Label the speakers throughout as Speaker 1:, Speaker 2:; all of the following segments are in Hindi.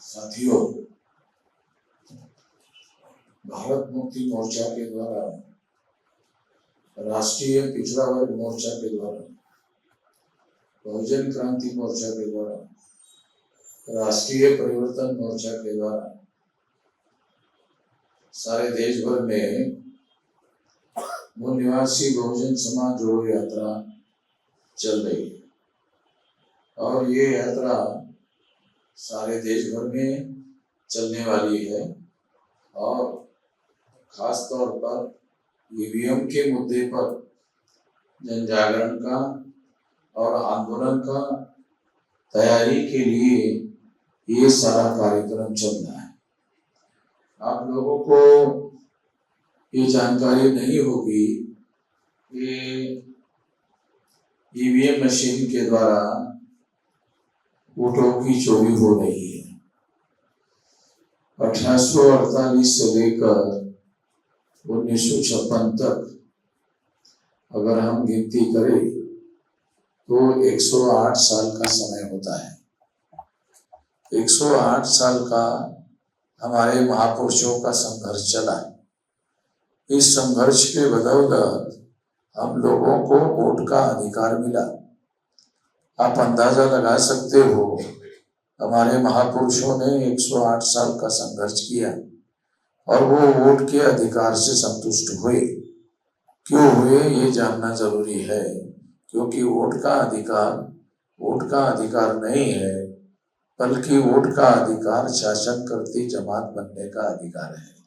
Speaker 1: साथियों, भारत मुक्ति मोर्चा के द्वारा, राष्ट्रीय पिछड़ा वर्ग मोर्चा के द्वारा, बहुजन क्रांति मोर्चा के द्वारा, राष्ट्रीय परिवर्तन मोर्चा के द्वारा सारे देश भर में मूल निवासी बहुजन समाज जोड़ो यात्रा चल रही है। और ये यात्रा सारे देश भर में चलने वाली है और खास तौर पर ईवीएम के मुद्दे पर जन जागरण का और आंदोलन का तैयारी के लिए ये सारा कार्यक्रम चल रहा है। आप लोगों को ये जानकारी नहीं होगी कि ईवीएम मशीन के द्वारा वोटों की चोरी हो रही है। 1848 से लेकर 1956 तक अगर हम गिनती करें तो 108 साल का समय होता है। 108 साल का हमारे महापुरुषों का संघर्ष चला। इस संघर्ष के बदौलत हम लोगों को वोट का अधिकार मिला। आप अंदाजा लगा सकते हो, हमारे महापुरुषों ने 108 साल का संघर्ष किया और वो वोट के अधिकार से संतुष्ट हुए। क्यों हुए ये जानना जरूरी है, क्योंकि वोट का अधिकार नहीं है, बल्कि वोट का अधिकार शासन करती जमात बनने का अधिकार है।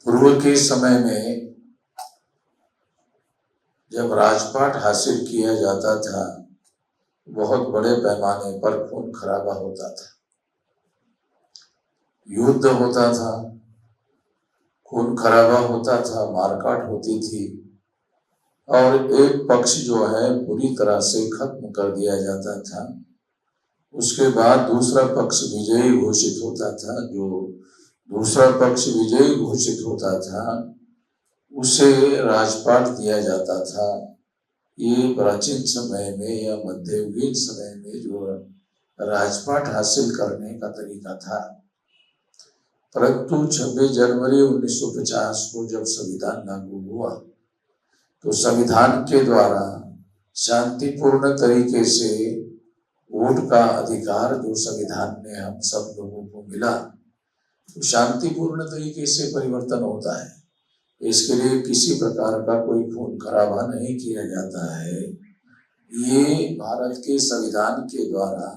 Speaker 1: पूर्व के समय में जब राजपाट हासिल किया जाता था, बहुत बड़े पैमाने पर खून खराबा होता था, युद्ध होता था, खून खराबा होता था, मारकाट होती थी और एक पक्ष जो है पूरी तरह से खत्म कर दिया जाता था। उसके बाद दूसरा पक्ष विजयी घोषित होता था। जो दूसरा पक्ष विजयी घोषित होता था उसे राजपाट दिया जाता था। ये प्राचीन समय में या मध्ययुगीन समय में जो राजपाट हासिल करने का तरीका था। परंतु 26 जनवरी 1950 को जब संविधान लागू हुआ तो संविधान के द्वारा शांतिपूर्ण तरीके से वोट का अधिकार जो संविधान में हम सब लोगों को मिला, तो शांतिपूर्ण तरीके से परिवर्तन होता है। इसके लिए किसी प्रकार का कोई खून खराबा नहीं किया जाता है। ये भारत के संविधान के द्वारा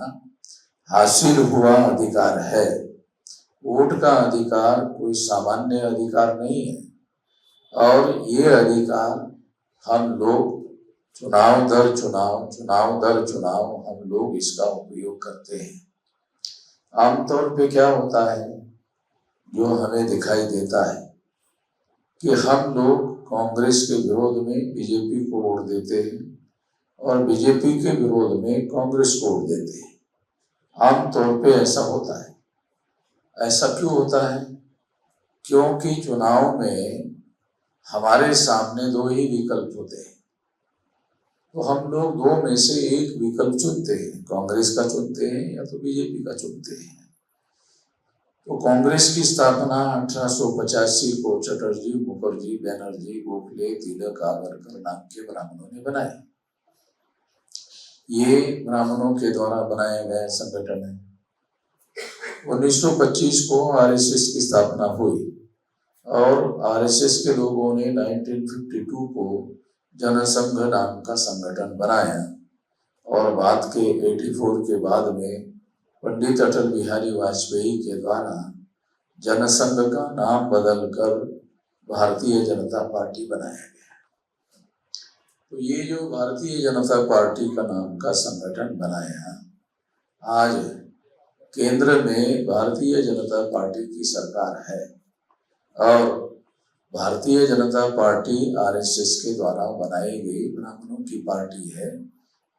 Speaker 1: हासिल हुआ अधिकार है। वोट का अधिकार कोई सामान्य अधिकार नहीं है और ये अधिकार हम लोग चुनाव दर चुनाव हम लोग इसका उपयोग करते हैं। आमतौर पे क्या होता है, जो हमें दिखाई देता है कि हम लोग कांग्रेस के विरोध में बीजेपी को वोट देते हैं और बीजेपी के विरोध में कांग्रेस को वोट देते हैं। आमतौर पे ऐसा होता है। ऐसा क्यों होता है? क्योंकि चुनाव में हमारे सामने दो ही विकल्प होते हैं, तो हम लोग दो में से एक विकल्प चुनते हैं। कांग्रेस का चुनते हैं या तो बीजेपी का चुनते हैं। तो कांग्रेस की स्थापना 1885 को चटर्जी, मुखर्जी, बनर्जी, गोखले, तिलक, आगरकर नाम के ब्राह्मणों ने बनाए। ये ब्राह्मणों के द्वारा बनाया गया संगठन है। 1925 को आरएसएस की स्थापना हुई और आरएसएस के लोगों ने 1952 को जनसंघ नाम का संगठन बनाया और बाद के 84 के बाद में पंडित अटल बिहारी वाजपेयी के द्वारा जनसंघ का नाम बदलकर भारतीय जनता पार्टी बनाया गया। तो ये जो भारतीय जनता पार्टी का नाम का संगठन बनाया, आज केंद्र में भारतीय जनता पार्टी की सरकार है और भारतीय जनता पार्टी आरएसएस के द्वारा बनाई गई ब्राह्मणों की पार्टी है।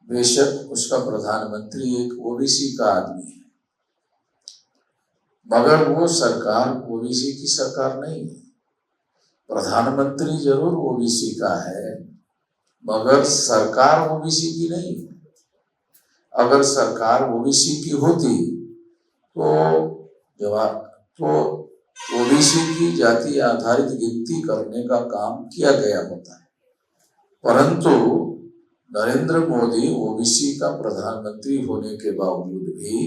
Speaker 1: बेशक उसका प्रधानमंत्री एक ओबीसी का आदमी है, मगर वो सरकार ओबीसी की सरकार नहीं है। प्रधानमंत्री जरूर ओबीसी का है, मगर सरकार ओबीसी की नहीं है। अगर सरकार ओबीसी की होती तो जवाब तो ओबीसी की जाति आधारित गिनती करने का काम किया गया होता है, परंतु नरेंद्र मोदी ओबीसी का प्रधानमंत्री होने के बावजूद भी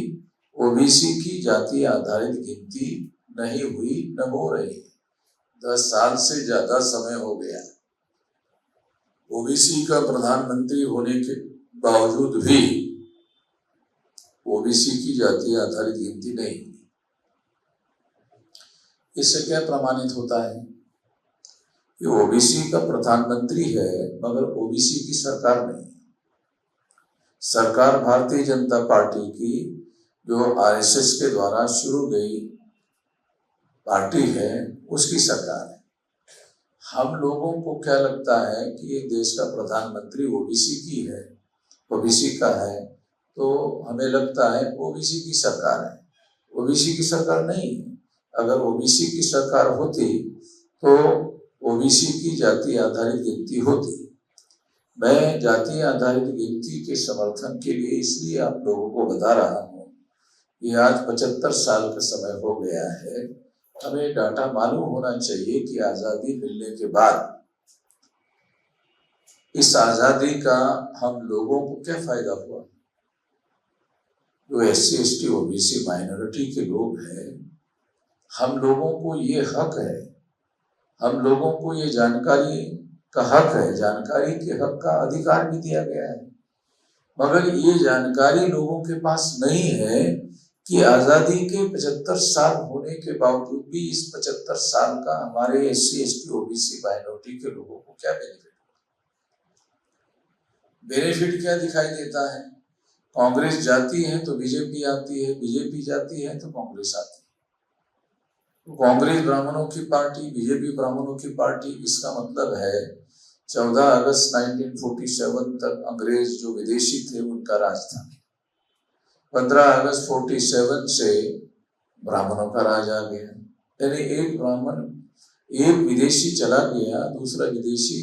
Speaker 1: ओबीसी की जाति आधारित गिनती नहीं हुई, न हो रही। 10 साल से ज्यादा समय हो गया, ओबीसी का प्रधानमंत्री होने के बावजूद भी ओबीसी की जाति आधारित गिनती नहीं हुई। इससे क्या प्रमाणित होता है कि ओबीसी का प्रधानमंत्री है मगर ओबीसी की सरकार नहीं। सरकार भारतीय जनता पार्टी की जो आरएसएस के द्वारा शुरू गई पार्टी है उसकी सरकार है। हम लोगों को क्या लगता है कि ये देश का प्रधानमंत्री ओबीसी की है, ओबीसी का है, तो हमें लगता है ओबीसी की सरकार है। ओबीसी की सरकार नहीं। अगर ओबीसी की सरकार होती तो ओबीसी की जाति आधारित गिनती होती। मैं जाति आधारित गिनती के समर्थन के लिए इसलिए आप लोगों को बता रहा हूँ कि आज 75 साल का समय हो गया है। हमें डाटा मालूम होना चाहिए कि आजादी मिलने के बाद इस आजादी का हम लोगों को क्या फायदा हुआ। जो SC ST OBC माइनॉरिटी के लोग हैं, हम लोगों को ये हक है, हम लोगों को ये जानकारी का हक है, जानकारी के हक का अधिकार भी दिया गया है, मगर ये जानकारी लोगों के पास नहीं है कि आजादी के 75 साल होने के बावजूद भी इस 75 साल का हमारे SC ST OBC माइनॉरिटी के लोगों को क्या बेनिफिट क्या दिखाई देता है। कांग्रेस जाती है तो बीजेपी आती है, बीजेपी जाती है तो कांग्रेस आती है। तो कांग्रेस ब्राह्मणों की पार्टी, बीजेपी ब्राह्मणों की पार्टी, इसका मतलब है 14 अगस्त 1947 तक अंग्रेज जो विदेशी थे उनका राज था। 15 अगस्त 47 से ब्राह्मणों का राज आ गया। यानी एक ब्राह्मण, एक विदेशी चला गया, दूसरा विदेशी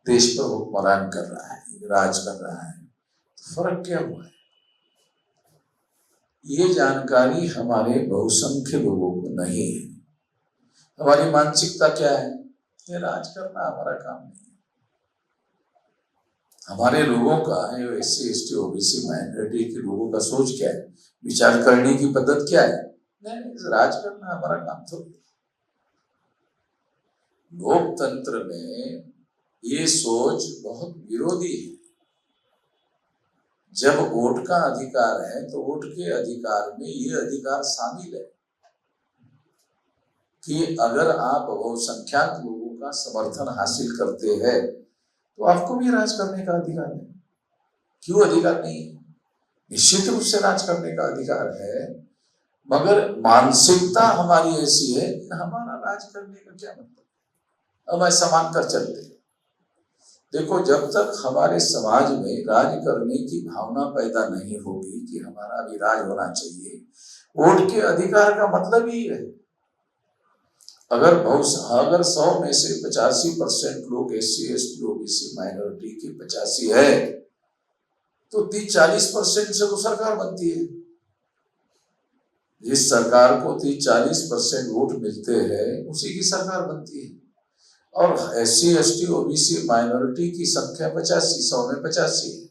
Speaker 1: देश पर हुक्मरान कर रहा है, राज कर रहा है। तो फर्क क्या हुआ है? ये जानकारी हमारे बहुसंख्य लोगों को नहीं है। हमारी मानसिकता क्या है? ये राज करना हमारा काम नहीं है। हमारे लोगों का, SC ST OBC माइनॉरिटी के लोगों का सोच क्या है, विचार करने की पद्धति क्या है? नहीं, राज करना हमारा काम थोड़ी। लोकतंत्र में ये सोच बहुत विरोधी है। जब वोट का अधिकार है तो वोट के अधिकार में ये अधिकार शामिल है कि अगर आप बहुसंख्यक लोगों का समर्थन हासिल करते हैं तो आपको भी राज करने का अधिकार है। क्यों अधिकार नहीं? निश्चित रूप से राज करने का अधिकार है, मगर मानसिकता हमारी ऐसी है कि हमारा राज करने का क्या मतलब, हम ऐसा मानकर चलते हैं। देखो, जब तक हमारे समाज में राज करने की भावना पैदा नहीं होगी कि हमारा भी राज होना चाहिए, वोट के अधिकार का मतलब ही है। अगर 100 में से 85% लोग SC ST OBC माइनॉरिटी की 85 है तो 30-40% से तो सरकार बनती है। जिस सरकार को 30-40% वोट मिलते हैं उसी की सरकार बनती है। और SC ST OBC माइनॉरिटी की संख्या 85, 100 में 85 है।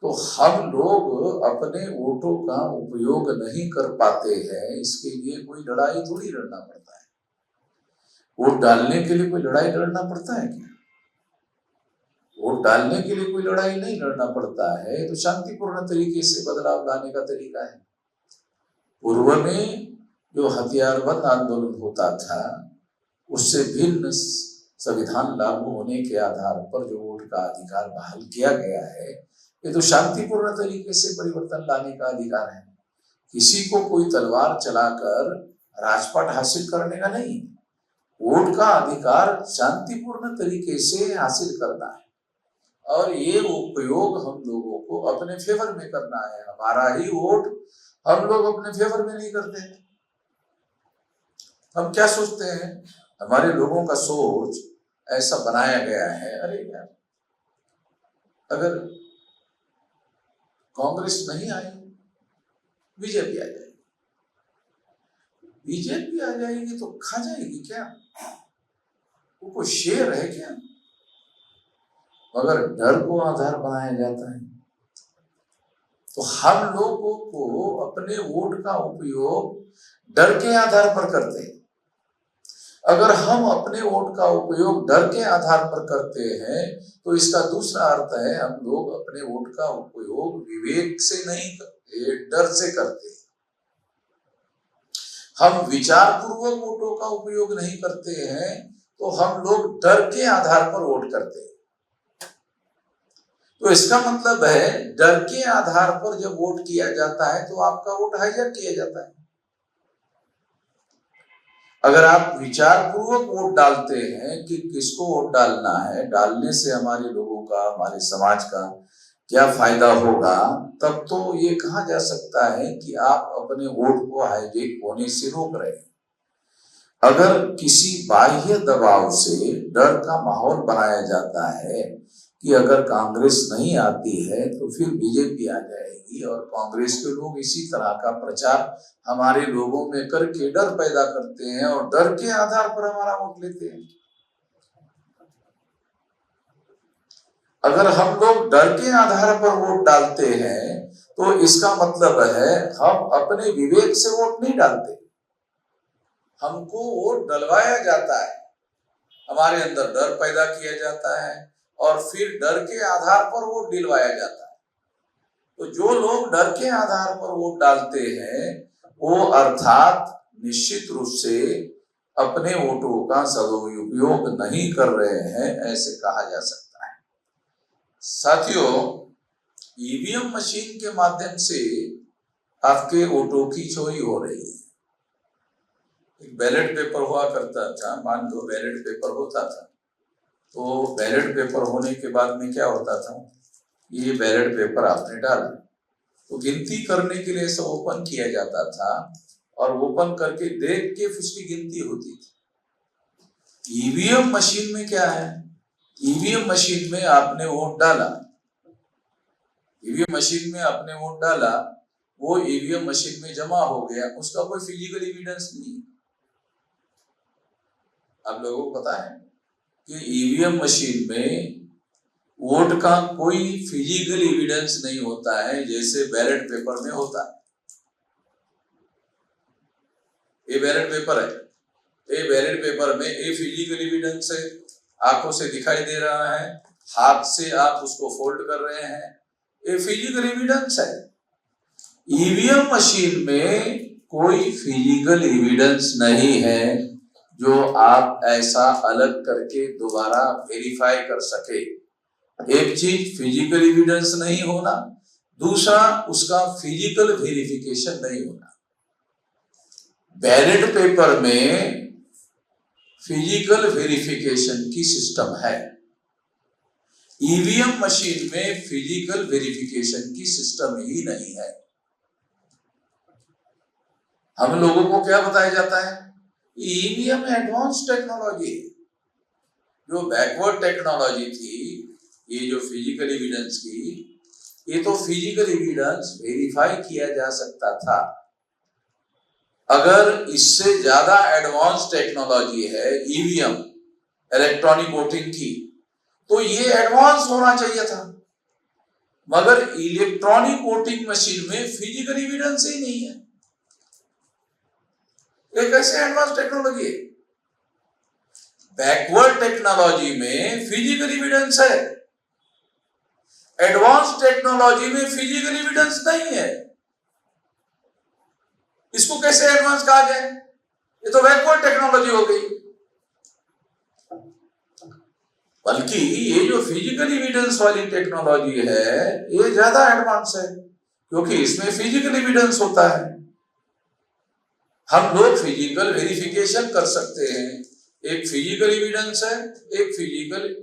Speaker 1: तो हम लोग अपने वोटों का उपयोग नहीं कर पाते हैं। इसके लिए कोई लड़ाई थोड़ी लड़ना पड़ता है। वोट डालने के लिए कोई लड़ाई लड़ना पड़ता है क्या? वोट डालने के लिए कोई लड़ाई नहीं लड़ना पड़ता है। तो शांतिपूर्ण तरीके से बदलाव लाने का तरीका है। पूर्व में जो हथियारबंद आंदोलन होता था उससे भिन्न संविधान लागू होने के आधार पर जो वोट का अधिकार बहाल किया गया है, ये तो शांतिपूर्ण तरीके से परिवर्तन लाने का अधिकार है। किसी को कोई तलवार चलाकर राजपाट हासिल करने का नहीं। वोट का अधिकार शांतिपूर्ण तरीके से हासिल करना है और ये उपयोग हम लोगों को अपने फेवर में करना है। हमारा ही वोट हम लोग अपने फेवर में नहीं करते हैं। हम क्या सोचते हैं? हमारे लोगों का सोच ऐसा बनाया गया है, अरे यार, अगर कांग्रेस नहीं आई, बीजेपी आ जाएगी। बीजेपी आ जाएगी तो खा जाएगी क्या? वो कोई शेर है क्या? मगर डर को आधार बनाया जाता है। तो हम लोगों को अपने वोट का उपयोग डर के आधार पर करते हैं। अगर हम अपने वोट का उपयोग डर के आधार पर करते हैं तो इसका दूसरा अर्थ है हम लोग अपने वोट का उपयोग विवेक से नहीं करते, डर से करते हैं। हम विचार पूर्वक वोटों का उपयोग नहीं करते हैं तो हम लोग डर के आधार पर वोट करते हैं। तो इसका मतलब है डर के आधार पर जब वोट किया जाता है तो आपका वोट हाईजैक किया जाता है। अगर आप विचार पूर्वक वोट डालते हैं कि किसको वोट डालना है, डालने से हमारे लोगों का, हमारे समाज का क्या फायदा होगा, तब तो ये कहा जा सकता है कि आप अपने वोट को हाईजैक होने से रोक रहे हैं। अगर किसी बाह्य दबाव से डर का माहौल बनाया जाता है कि अगर कांग्रेस नहीं आती है तो फिर बीजेपी आ जाएगी, और कांग्रेस के लोग इसी तरह का प्रचार हमारे लोगों में करके डर पैदा करते हैं और डर के आधार पर हमारा वोट लेते हैं। अगर हम लोग डर के आधार पर वोट डालते हैं तो इसका मतलब है हम अपने विवेक से वोट नहीं डालते, हमको वोट डलवाया जाता है, हमारे अंदर डर पैदा किया जाता है और फिर डर के आधार पर वोट दिलवाया जाता है। तो जो लोग डर के आधार पर वोट डालते हैं वो अर्थात निश्चित रूप से अपने वोटों का सदुपयोग नहीं कर रहे हैं, ऐसे कहा जा सकता है। साथियों, ईवीएम मशीन के माध्यम से आपके वोटों की चोरी हो रही है। एक बैलेट पेपर हुआ करता था, मान लो बैलेट पेपर होता था, तो बैलेट पेपर होने के बाद में क्या होता था, ये बैलेट पेपर आपने डाला तो गिनती करने के लिए ऐसा ओपन किया जाता था और ओपन करके देख के उसकी गिनती होती थी। ईवीएम मशीन में क्या है, ईवीएम मशीन में आपने वोट डाला, ईवीएम मशीन में आपने वोट डाला, वो ईवीएम मशीन में जमा हो गया, उसका कोई फिजिकल एविडेंस नहीं है। आप लोगों को पता है कि ईवीएम मशीन में वोट का कोई फिजिकल एविडेंस नहीं होता है जैसे बैलेट पेपर में होता है। ये बैलेट पेपर है, ये बैलेट पेपर में ये फिजिकल एविडेंस है, आंखों से दिखाई दे रहा है, हाथ से आप उसको फोल्ड कर रहे हैं, ये फिजिकल एविडेंस है। ईवीएम मशीन में कोई फिजिकल एविडेंस नहीं है जो आप ऐसा अलग करके दोबारा वेरीफाई कर सके। एक चीज फिजिकल एविडेंस नहीं होना, दूसरा उसका फिजिकल वेरिफिकेशन नहीं होना। बैलेट पेपर में फिजिकल वेरिफिकेशन की सिस्टम है, ईवीएम मशीन में फिजिकल वेरिफिकेशन की सिस्टम ही नहीं है। हम लोगों को क्या बताया जाता है, ईवीएम एडवांस टेक्नोलॉजी, जो बैकवर्ड टेक्नोलॉजी थी, ये जो फिजिकल एविडेंस की, ये तो फिजिकल एविडेंस वेरीफाई किया जा सकता था। अगर इससे ज्यादा एडवांस टेक्नोलॉजी है ईवीएम इलेक्ट्रॉनिक वोटिंग की, तो ये एडवांस होना चाहिए था, मगर इलेक्ट्रॉनिक वोटिंग मशीन में फिजिकल एविडेंस ही नहीं है। ये कैसे एडवांस टेक्नोलॉजी है? बैकवर्ड टेक्नोलॉजी में फिजिकल एविडेंस है, एडवांस टेक्नोलॉजी में फिजिकल एविडेंस नहीं है। इसको कैसे एडवांस कहा जाए? ये तो बैकवर्ड टेक्नोलॉजी हो गई। बल्कि ये जो फिजिकल एविडेंस वाली टेक्नोलॉजी है ये ज्यादा एडवांस है, क्योंकि इसमें फिजिकल एविडेंस होता है। हम लोग फिजिकल वेरिफिकेशन कर सकते हैं, एक फिजिकल एविडेंस है, एक फिजिकल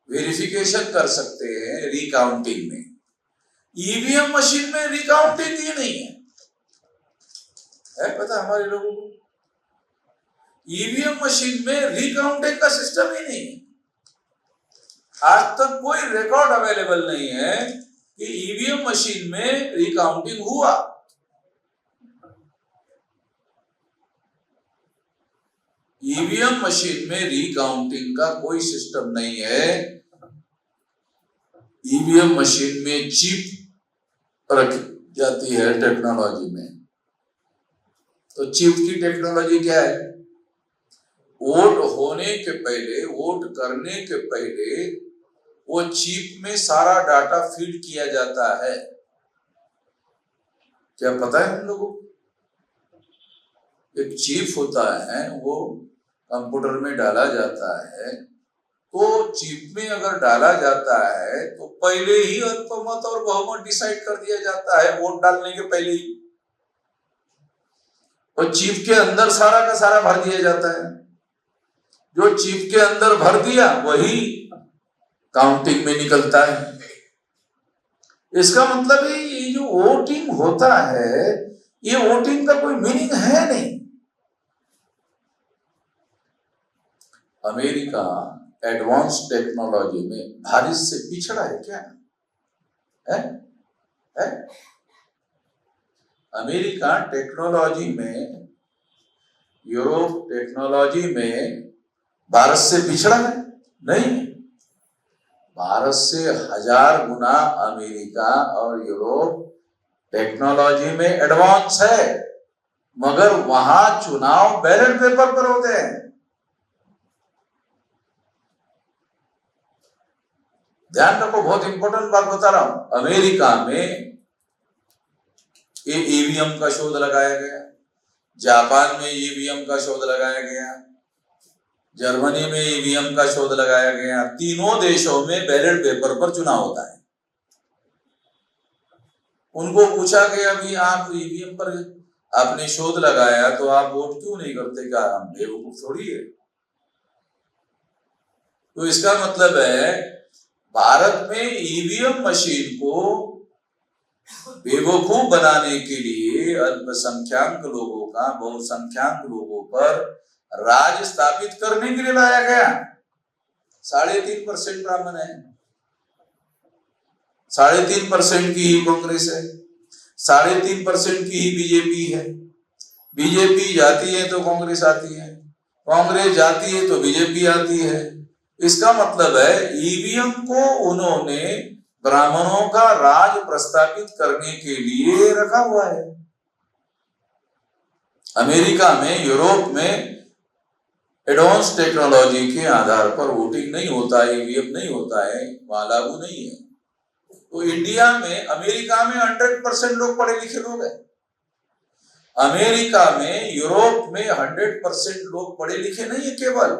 Speaker 1: वेरिफिकेशन कर सकते हैं रिकाउंटिंग में। ईवीएम मशीन में रिकाउंटिंग ही नहीं है पता हमारे लोगों को, ईवीएम मशीन में रिकाउंटिंग का सिस्टम ही नहीं है। आज तक कोई रिकॉर्ड अवेलेबल नहीं है कि ईवीएम मशीन में रिकाउंटिंग हुआ। ईवीएम मशीन में रिकाउंटिंग का कोई सिस्टम नहीं है। ईवीएम मशीन में चिप रखी जाती है टेक्नोलॉजी में। तो चिप की टेक्नोलॉजी क्या है? वोट होने के पहले, वोट करने के पहले वो चिप में सारा डाटा फीड किया जाता है। क्या पता है हम लोगों को? एक चिप होता है, वो कंप्यूटर में डाला जाता है। तो चिप में अगर डाला जाता है तो पहले ही अल्पमत और बहुमत डिसाइड कर दिया जाता है वोट डालने के पहले ही। और चिप के अंदर सारा का सारा भर दिया जाता है। जो चिप के अंदर भर दिया वही काउंटिंग में निकलता है। इसका मतलब है ये जो वोटिंग होता है, ये वोटिंग का कोई मीनिंग है नहीं। अमेरिका एडवांस टेक्नोलॉजी में भारत से पिछड़ा है क्या? है? अमेरिका टेक्नोलॉजी में, यूरोप टेक्नोलॉजी में भारत से पिछड़ा है? नहीं। भारत से 1000 गुना अमेरिका और यूरोप टेक्नोलॉजी में एडवांस है, मगर वहां चुनाव बैलेट पेपर पर होते हैं। ध्यान रखो, बहुत इंपॉर्टेंट बात बता रहा हूं। अमेरिका में ये ईवीएम का शोध लगाया गया, जापान में ईवीएम का शोध लगाया गया, जर्मनी में ईवीएम का शोध लगाया गया। तीनों देशों में बैलेट पेपर पर चुनाव होता है। उनको पूछा गया, अभी आप ईवीएम पर आपने शोध लगाया तो आप वोट क्यों नहीं करते? क्या हम बेवकूफ थोड़ी है? तो इसका मतलब है भारत में ईवीएम मशीन को बेवकूफ बनाने के लिए अल्पसंख्यक लोगों का बहुसंख्यक लोगों पर राज स्थापित करने के लिए लाया गया। 3.5% ब्राह्मण है, 3.5% की ही कांग्रेस है, 3.5% की ही बीजेपी है। बीजेपी जाती है तो कांग्रेस आती है, कांग्रेस जाती है तो बीजेपी आती है। इसका मतलब है ईवीएम को उन्होंने ब्राह्मणों का राज प्रस्थापित करने के लिए रखा हुआ है। अमेरिका में, यूरोप में एडवांस टेक्नोलॉजी के आधार पर वोटिंग नहीं होता है, ईवीएम नहीं होता है, वहां लागू नहीं है। तो इंडिया में, अमेरिका में 100% लोग पढ़े लिखे लोग हैं। अमेरिका में, यूरोप में 100% लोग पढ़े लिखे नहीं है केवल,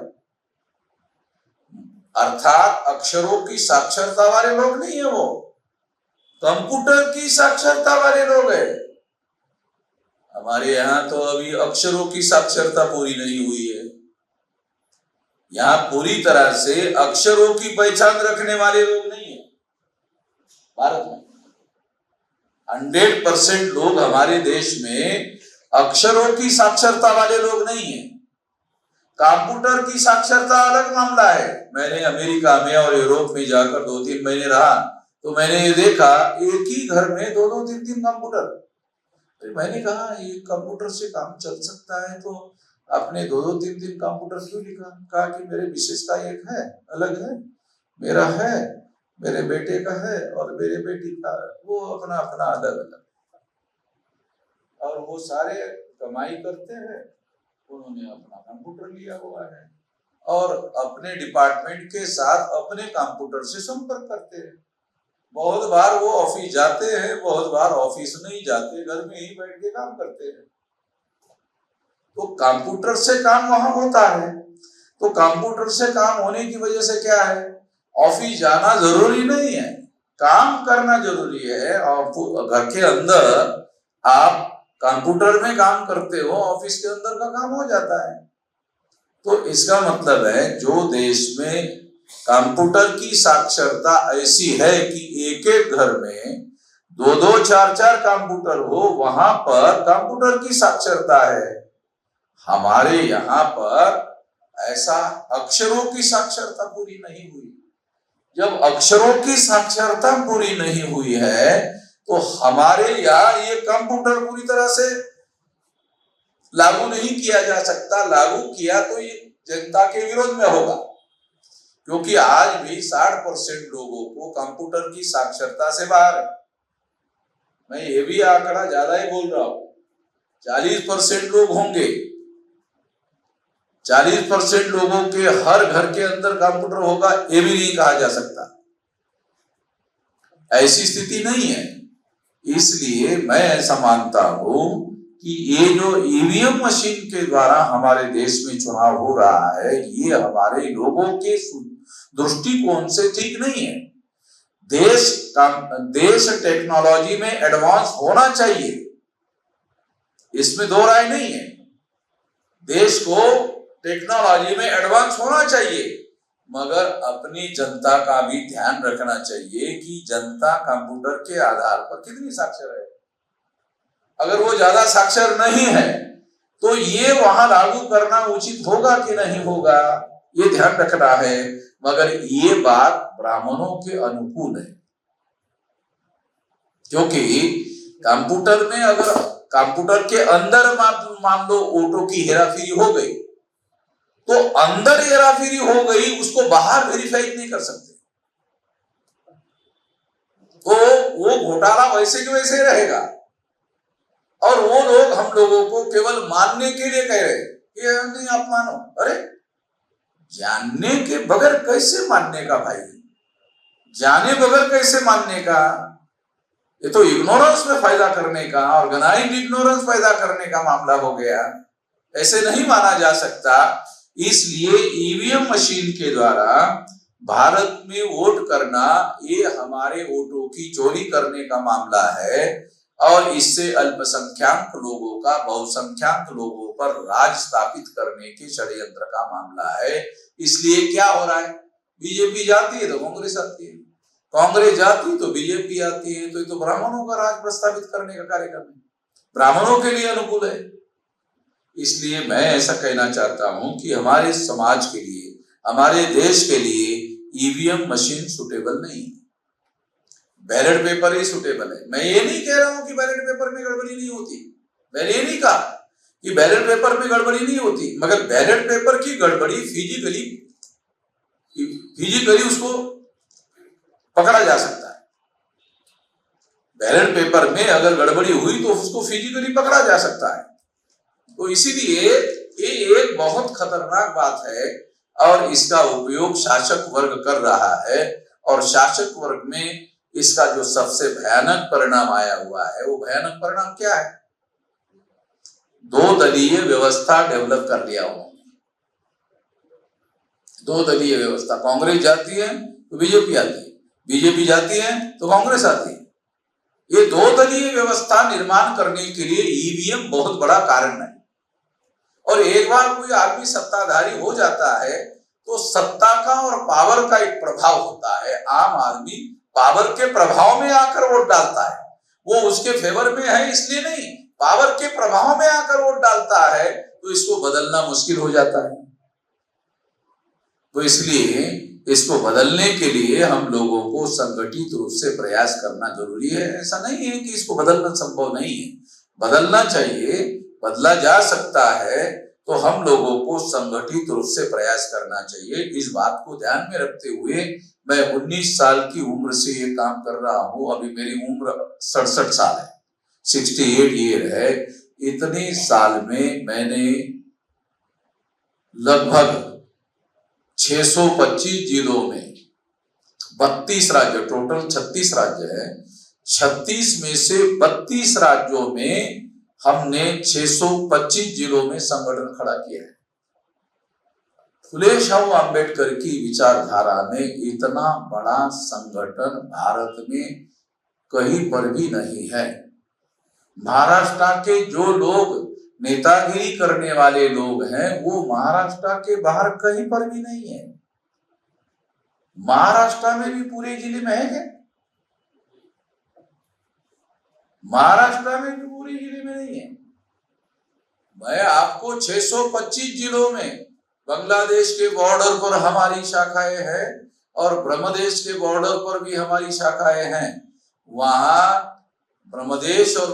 Speaker 1: अर्थात अक्षरों की साक्षरता वाले लोग नहीं है, वो कंप्यूटर की साक्षरता वाले लोग हैं। हमारे यहाँ तो अभी अक्षरों की साक्षरता पूरी नहीं हुई है। यहाँ पूरी तरह से अक्षरों की पहचान रखने वाले लोग नहीं है भारत में। 100% लोग हमारे देश में अक्षरों की साक्षरता वाले लोग नहीं है। कंप्यूटर की साक्षरता अलग मामला है। मैंने अमेरिका में और यूरोप में जाकर 2-3 महीने रहा तो मैंने ये देखा, एक ही घर में 2-2, 3-3 कंप्यूटर। तो मैंने कहा ये कंप्यूटर से काम चल सकता है तो आपने 2-2, 3-3 कंप्यूटर क्यों लिखा? कहा कि मेरे विशेषता एक है, अलग है, मेरा है, मेरे बेटे का है और मेरे बेटी का, वो अपना अपना अलग अलग, और वो सारे कमाई करते हैं, उन्होंने अपना कंप्यूटर लिया हुआ है और अपने डिपार्टमेंट के साथ अपने कंप्यूटर से संपर्क करते हैं। बहुत बार वो ऑफिस जाते हैं, बहुत बार ऑफिस नहीं जाते, घर में ही बैठ के काम करते हैं। तो कंप्यूटर से काम वहां होता है। तो कंप्यूटर से काम होने की वजह से क्या है, ऑफिस जाना जरूरी नहीं है, काम करना जरूरी है। और घर के अंदर आप कंप्यूटर में काम करते हो, ऑफिस के अंदर का काम हो जाता है। तो इसका मतलब है जो देश में कंप्यूटर की साक्षरता ऐसी है कि एक एक घर में 2-2, 4-4 कंप्यूटर हो, वहां पर कंप्यूटर की साक्षरता है। हमारे यहाँ पर ऐसा अक्षरों की साक्षरता पूरी नहीं हुई। जब अक्षरों की साक्षरता पूरी नहीं हुई है तो हमारे यहाँ ये कंप्यूटर पूरी तरह से लागू नहीं किया जा सकता। लागू किया तो ये जनता के विरोध में होगा, क्योंकि आज भी 60% लोगों को कंप्यूटर की साक्षरता से बाहर है। मैं ये भी आंकड़ा ज्यादा ही बोल रहा हूं, 40% लोग होंगे। 40% लोगों के हर घर के अंदर कंप्यूटर होगा ये भी नहीं कहा जा सकता, ऐसी स्थिति नहीं है। इसलिए मैं ऐसा मानता हूं कि ये जो ईवीएम मशीन के द्वारा हमारे देश में चुनाव हो रहा है, ये हमारे लोगों के दृष्टिकोण से ठीक नहीं है। देश टेक्नोलॉजी में एडवांस होना चाहिए, इसमें दो राय नहीं है। देश को टेक्नोलॉजी में एडवांस होना चाहिए, मगर अपनी जनता का भी ध्यान रखना चाहिए कि जनता कंप्यूटर के आधार पर कितनी साक्षर है। अगर वो ज्यादा साक्षर नहीं है तो ये वहां लागू करना उचित होगा कि नहीं होगा, ये ध्यान रखना है। मगर ये बात ब्राह्मणों के अनुकूल है, क्योंकि कंप्यूटर में अगर कंप्यूटर के अंदर मान लो वोटों की हेराफेरी हो गई तो अंदर हेराफेरी हो गई, उसको बाहर वेरीफाई नहीं कर सकते, तो वो घोटाला वैसे के वैसे रहेगा। और वो लोग हम लोगों को केवल मानने के लिए कह रहे कि नहीं आप मानो। अरे जानने के बगैर कैसे मानने का भाई, जाने बगैर कैसे मानने का? ये तो इग्नोरेंस में फायदा करने का, ऑर्गेनाइज्ड इग्नोरेंस पैदा करने का मामला हो गया, ऐसे नहीं माना जा सकता। इसलिए ईवीएम मशीन के द्वारा भारत में वोट करना ये हमारे वोटों की चोरी करने का मामला है, और इससे अल्पसंख्यक लोगों का बहुसंख्यक लोगों पर राज स्थापित करने के षड्यंत्र का मामला है। इसलिए क्या हो रहा है, बीजेपी जाती है तो कांग्रेस आती है, कांग्रेस जाती तो बीजेपी आती है, तो ये तो ब्राह्मणों का राज प्रस्तावित करने का कार्यक्रम है, ब्राह्मणों के लिए अनुकूल है। इसलिए मैं ऐसा कहना चाहता हूं कि हमारे समाज के लिए, हमारे देश के लिए ईवीएम मशीन सुटेबल नहीं है, बैलेट पेपर ही सुटेबल है। मैं ये नहीं कह रहा हूं कि बैलेट पेपर में गड़बड़ी नहीं होती, मैंने ये नहीं कहा कि बैलेट पेपर में गड़बड़ी नहीं होती, मगर बैलेट पेपर की गड़बड़ी फिजिकली उसको पकड़ा जा सकता है। बैलेट पेपर में अगर गड़बड़ी हुई तो उसको फिजिकली पकड़ा जा सकता है। तो इसीलिए ये एक बहुत खतरनाक बात है, और इसका उपयोग शासक वर्ग कर रहा है, और शासक वर्ग में इसका जो सबसे भयानक परिणाम आया हुआ है, वो भयानक परिणाम क्या है? 2 दलीय व्यवस्था डेवलप कर लिया उन्होंने। 2 दलीय व्यवस्था, कांग्रेस जाती है तो बीजेपी आती है, बीजेपी जाती है तो कांग्रेस आती है। ये 2 दलीय व्यवस्था निर्माण करने के लिए ईवीएम बहुत बड़ा कारण है। और एक बार कोई आदमी सत्ताधारी हो जाता है तो सत्ता का और पावर का एक प्रभाव होता है। आम आदमी पावर के प्रभाव में आकर वोट डालता है, वो उसके फेवर में है इसलिए नहीं, पावर के प्रभाव में आकर वोट डालता है, तो इसको बदलना मुश्किल हो जाता है। तो इसलिए इसको बदलने के लिए हम लोगों को संगठित रूप से प्रयास करना जरूरी है। ऐसा नहीं है कि इसको बदलना संभव नहीं है, बदलना चाहिए, बदला जा सकता है, तो हम लोगों को संगठित रूप से प्रयास करना चाहिए। इस बात को ध्यान में रखते हुए मैं 19 साल की उम्र से ये काम कर रहा हूं, अभी मेरी उम्र 67 साल है, 68 ईयर है। इतने साल में मैंने लगभग 625 जिलों में 32 राज्य, टोटल 36 राज्य है, 36 में से 32 राज्यों में हमने 625 जिलों में संगठन खड़ा किया है। फुले शाह अम्बेडकर की विचारधारा में इतना बड़ा संगठन भारत में कहीं पर भी नहीं है। महाराष्ट्र के जो लोग नेतागिरी करने वाले लोग हैं, वो महाराष्ट्र के बाहर कहीं पर भी नहीं है। महाराष्ट्र में भी पूरे जिले में है क्या? महाराष्ट्र में भी पूरे जिले में नहीं है। मैं आपको 625 जिलों में, बांग्लादेश के बॉर्डर पर हमारी शाखाएं हैं, और ब्रह्मदेश के बॉर्डर पर भी हमारी शाखाएं हैं। वहां ब्रह्मदेश और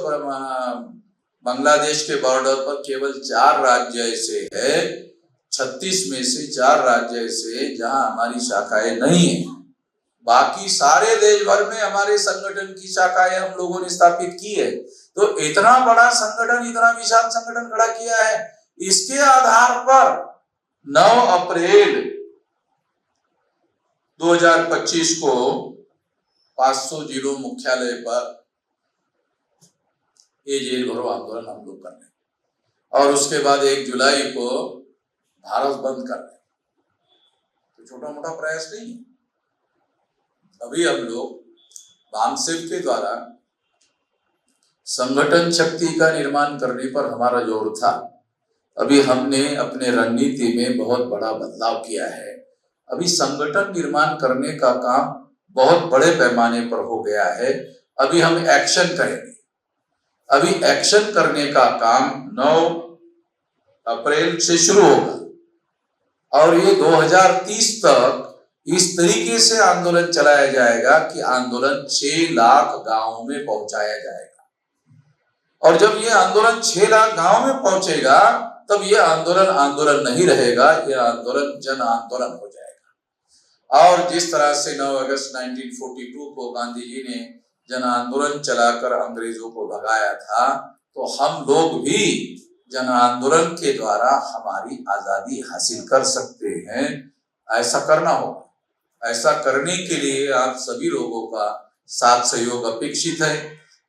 Speaker 1: बांग्लादेश के बॉर्डर पर केवल 4 राज्य ऐसे है, 36 में से 4 राज्य ऐसे जहां हमारी शाखाएं नहीं है। बाकी सारे देश भर में हमारे संगठन की शाखाएं हम लोगों ने स्थापित की है। तो इतना बड़ा संगठन, इतना विशाल संगठन खड़ा किया है। इसके आधार पर 9 अप्रैल 2025 को 500 जिलों मुख्यालय पर ये जेल भरो आंदोलन हम लोग कर रहे हैं और उसके बाद 1 जुलाई को भारत बंद कर रहे हैं। तो छोटा मोटा प्रयास नहीं है। अभी हम लोग वामसेव के द्वारा संगठन शक्ति का निर्माण करने पर हमारा जोर था। अभी हमने अपने रणनीति में बहुत बड़ा बदलाव किया है। अभी संगठन निर्माण करने का काम बहुत बड़े पैमाने पर हो गया है। अभी हम एक्शन करेंगे। अभी एक्शन करने का काम 9 अप्रैल से शुरू होगा और ये 2030 तक इस तरीके से आंदोलन चलाया जाएगा कि आंदोलन 6 लाख गांवों में पहुंचाया जाएगा। और जब ये आंदोलन 6 लाख गांव में पहुंचेगा तब ये आंदोलन नहीं रहेगा, यह आंदोलन जन आंदोलन हो जाएगा। और जिस तरह से 9 अगस्त 1942 को गांधी जी ने जन आंदोलन चलाकर अंग्रेजों को भगाया था, तो हम लोग भी जन आंदोलन के द्वारा हमारी आजादी हासिल कर सकते हैं। ऐसा करना होगा। ऐसा करने के लिए आप सभी लोगों का साथ सहयोग अपेक्षित है।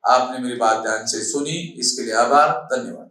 Speaker 1: आपने मेरी बात ध्यान से सुनी, इसके लिए आभार, धन्यवाद।